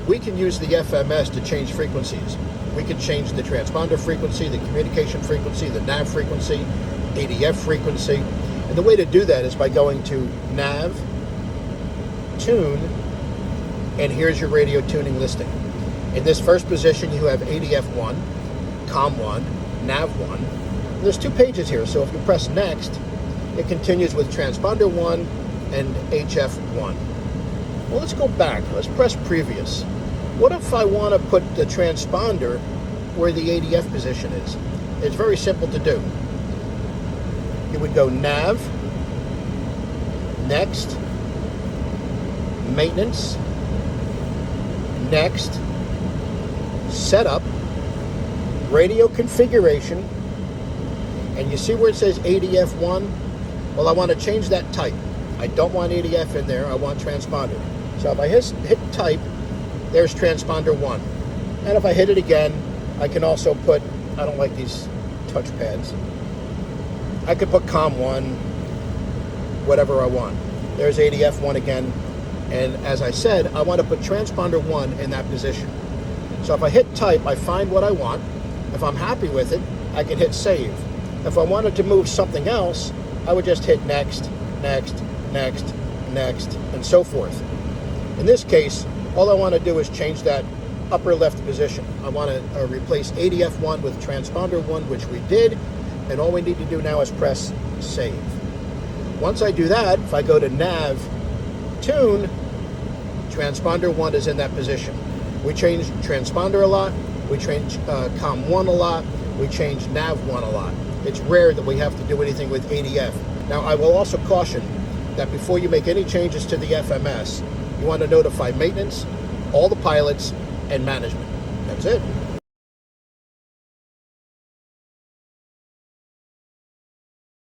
we can use the FMS to change frequencies. We can change the transponder frequency, the communication frequency, the NAV frequency, ADF frequency. And the way to do that is by going to NAV, Tune, and here's your radio tuning listing. In this first position, you have ADF1, COM1, NAV1. And there's 2 pages here, so if you press Next, it continues with Transponder 1 and HF1. Well, let's go back. Let's press Previous. What if I want to put the transponder where the ADF position is? It's very simple to do. You would go Nav, Next, Maintenance, Next, Setup, Radio Configuration, and you see where it says ADF1? Well, I want to change that type. I don't want ADF in there, I want transponder. So if I hit type, there's transponder 1. And if I hit it again, I can also put, I don't like these touch pads, I could put COM1, whatever I want. There's ADF1 again. And as I said, I want to put transponder 1 in that position. So if I hit type, I find what I want. If I'm happy with it, I can hit save. If I wanted to move something else, I would just hit next, next, next, next, and so forth. In this case, all I want to do is change that upper left position. I want to replace ADF1 with transponder 1, which we did, and all we need to do now is press save. Once I do that, if I go to Nav, Tune, transponder 1 is in that position. We changed transponder a lot, we changed COM1 a lot, we changed NAV1 a lot. It's rare that we have to do anything with ADF. Now, I will also caution that before you make any changes to the FMS, you want to notify maintenance, all the pilots, and management. That's it.